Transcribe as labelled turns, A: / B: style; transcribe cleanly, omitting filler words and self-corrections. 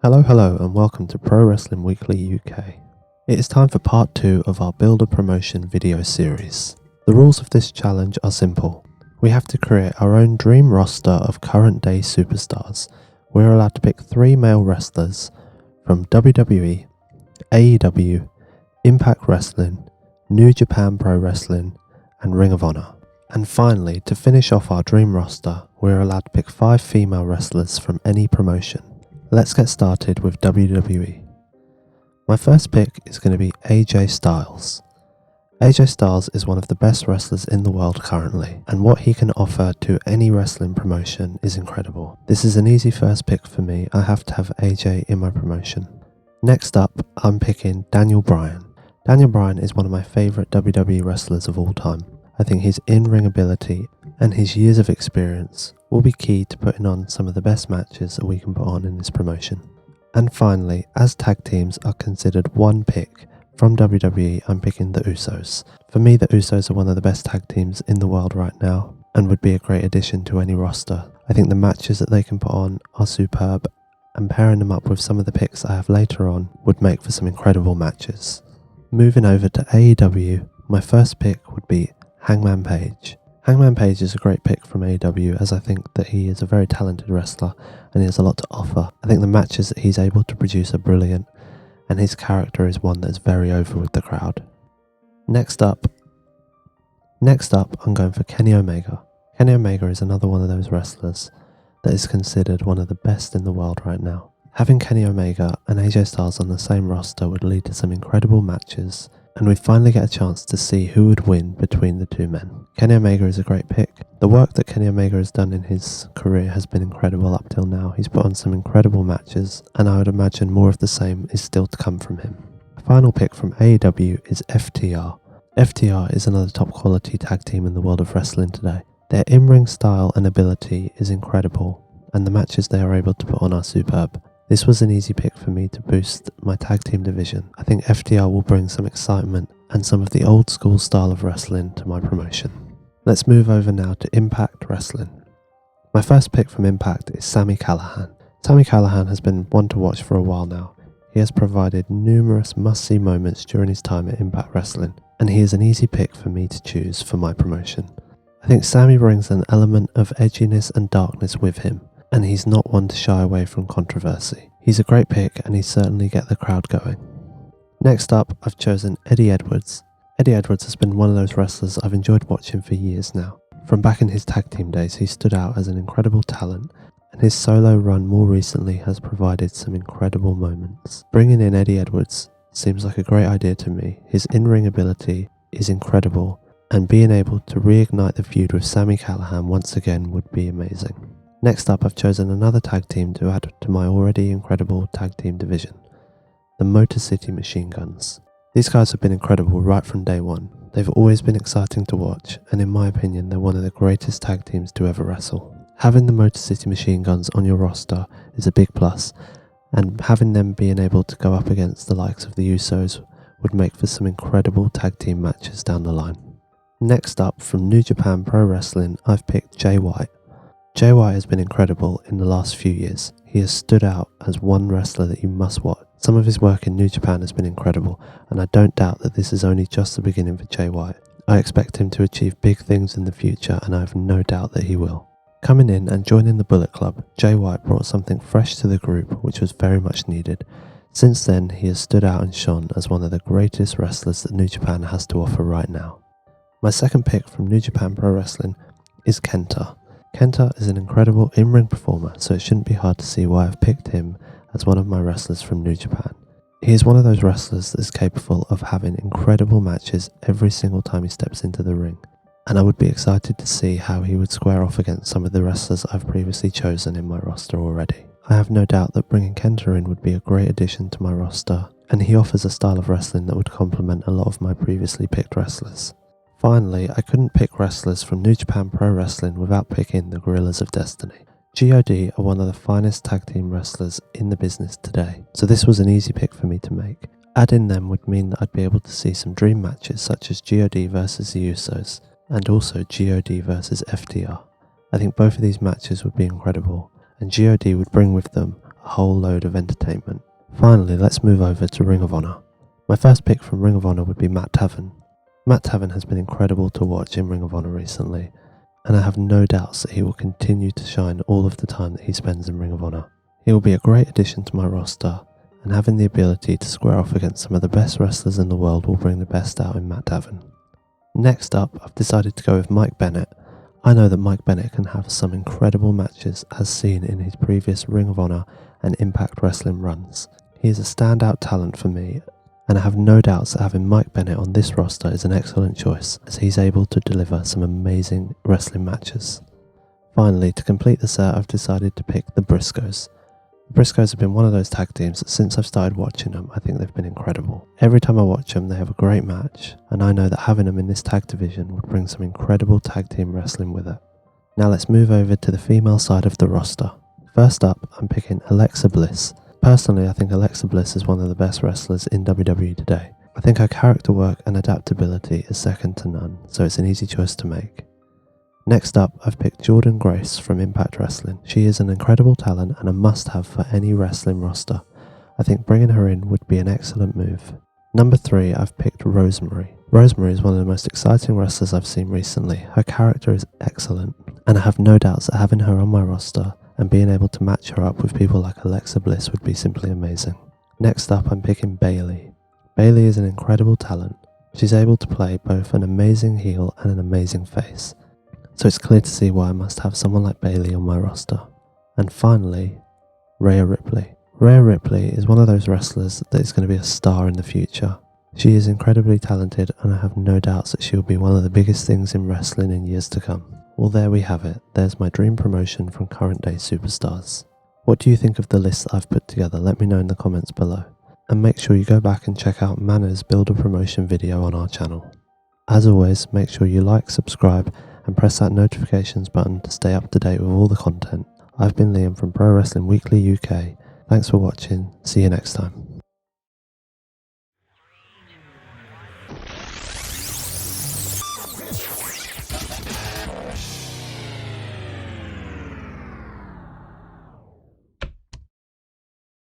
A: Hello and welcome to Pro Wrestling Weekly UK. It is time for part 2 of our Builder Promotion video series. The rules of this challenge are simple. We have to create our own dream roster of current day superstars. We are allowed to pick 3 male wrestlers from WWE, AEW, Impact Wrestling, New Japan Pro Wrestling and Ring of Honor. And finally, to finish off our dream roster, we are allowed to pick 5 female wrestlers from any promotion. Let's get started with WWE. My first pick is going to be AJ Styles. AJ Styles is one of the best wrestlers in the world currently, and what he can offer to any wrestling promotion is incredible. This is an easy first pick for me. I have to have AJ in my promotion. Next up, I'm picking Daniel Bryan. Daniel Bryan is one of my favourite WWE wrestlers of all time. I think his in-ring ability and his years of experience will be key to putting on some of the best matches that we can put on in this promotion. And finally, as tag teams are considered one pick from WWE, I'm picking the Usos. For me, the Usos are one of the best tag teams in the world right now and would be a great addition to any roster. I think the matches that they can put on are superb, and pairing them up with some of the picks I have later on would make for some incredible matches. Moving over to AEW, my first pick would be Hangman Page. Hangman Page is a great pick from AEW, as I think that he is a very talented wrestler and he has a lot to offer. I think the matches that he's able to produce are brilliant, and his character is one that is very over with the crowd. Next up, I'm going for Kenny Omega. Kenny Omega is another one of those wrestlers that is considered one of the best in the world right now. Having Kenny Omega and AJ Styles on the same roster would lead to some incredible matches, and we'd finally get a chance to see who would win between the two men. Kenny Omega is a great pick. The work that Kenny Omega has done in his career has been incredible up till now. He's put on some incredible matches, and I would imagine more of the same is still to come from him. The final pick from AEW is FTR. FTR is another top quality tag team in the world of wrestling today. Their in-ring style and ability is incredible, and the matches they are able to put on are superb. This was an easy pick for me to boost my tag team division. I think FTR will bring some excitement and some of the old school style of wrestling to my promotion. Let's move over now to Impact Wrestling. My first pick from Impact is Sami Callihan. Sami Callihan has been one to watch for a while now. He has provided numerous must-see moments during his time at Impact Wrestling, and he is an easy pick for me to choose for my promotion. I think Sami brings an element of edginess and darkness with him, and he's not one to shy away from controversy. He's a great pick and he certainly get the crowd going. Next up, I've chosen Eddie Edwards. Eddie Edwards has been one of those wrestlers I've enjoyed watching for years now. From back in his tag team days, he stood out as an incredible talent, and his solo run more recently has provided some incredible moments. Bringing in Eddie Edwards seems like a great idea to me. His in-ring ability is incredible, and being able to reignite the feud with Sami Callihan once again would be amazing. Next up, I've chosen another tag team to add to my already incredible tag team division, the Motor City Machine Guns. These guys have been incredible right from day one. They've always been exciting to watch, and in my opinion, they're one of the greatest tag teams to ever wrestle. Having the Motor City Machine Guns on your roster is a big plus, and having them being able to go up against the likes of the Usos would make for some incredible tag team matches down the line. Next up, from New Japan Pro Wrestling, I've picked Jay White. Jay White has been incredible in the last few years. He has stood out as one wrestler that you must watch. Some of his work in New Japan has been incredible, and I don't doubt that this is only just the beginning for Jay White. I expect him to achieve big things in the future, and I have no doubt that he will. Coming in and joining the Bullet Club, Jay White brought something fresh to the group which was very much needed. Since then, he has stood out and shone as one of the greatest wrestlers that New Japan has to offer right now. My second pick from New Japan Pro Wrestling is Kenta. Kenta is an incredible in-ring performer, so it shouldn't be hard to see why I've picked him as one of my wrestlers from New Japan. He is one of those wrestlers that is capable of having incredible matches every single time he steps into the ring, and I would be excited to see how he would square off against some of the wrestlers I've previously chosen in my roster already. I have no doubt that bringing Kenta in would be a great addition to my roster, and he offers a style of wrestling that would complement a lot of my previously picked wrestlers. Finally, I couldn't pick wrestlers from New Japan Pro Wrestling without picking the Guerrillas of Destiny. GOD are one of the finest tag team wrestlers in the business today, so this was an easy pick for me to make. Adding them would mean that I'd be able to see some dream matches such as GOD versus the Usos, and also GOD versus FTR. I think both of these matches would be incredible, and GOD would bring with them a whole load of entertainment. Finally, let's move over to Ring of Honor. My first pick from Ring of Honor would be Matt Taven. Matt Taven has been incredible to watch in Ring of Honor recently, and I have no doubts that he will continue to shine all of the time that he spends in Ring of Honor. He will be a great addition to my roster, and having the ability to square off against some of the best wrestlers in the world will bring the best out in Matt Taven. Next up, I've decided to go with Mike Bennett. I know that Mike Bennett can have some incredible matches as seen in his previous Ring of Honor and Impact Wrestling runs. He is a standout talent for me, and I have no doubts that having Mike Bennett on this roster is an excellent choice, as he's able to deliver some amazing wrestling matches. Finally, to complete the set, I've decided to pick the Briscoes. The Briscoes have been one of those tag teams that since I've started watching them, I think they've been incredible. Every time I watch them, they have a great match, and I know that having them in this tag division would bring some incredible tag team wrestling with it. Now let's move over to the female side of the roster. First up, I'm picking Alexa Bliss. Personally, I think Alexa Bliss is one of the best wrestlers in WWE today. I think her character work and adaptability is second to none, so it's an easy choice to make. Next up, I've picked Jordynne Grace from Impact Wrestling. She is an incredible talent and a must-have for any wrestling roster. I think bringing her in would be an excellent move. Number 3, I've picked Rosemary. Rosemary is one of the most exciting wrestlers I've seen recently. Her character is excellent, and I have no doubts that having her on my roster and being able to match her up with people like Alexa Bliss would be simply amazing. Next up, I'm picking Bayley. Bayley is an incredible talent. She's able to play both an amazing heel and an amazing face, so it's clear to see why I must have someone like Bayley on my roster. And finally, Rhea Ripley. Rhea Ripley is one of those wrestlers that is going to be a star in the future. She is incredibly talented, and I have no doubts that she will be one of the biggest things in wrestling in years to come. Well, there we have it. There's my dream promotion from current day superstars. What do you think of the list that I've put together? Let me know in the comments below. And make sure you go back and check out Mana's Build a Promotion video on our channel. As always, make sure you like, subscribe, and press that notifications button to stay up to date with all the content. I've been Liam from Pro Wrestling Weekly UK. Thanks for watching. See you next time.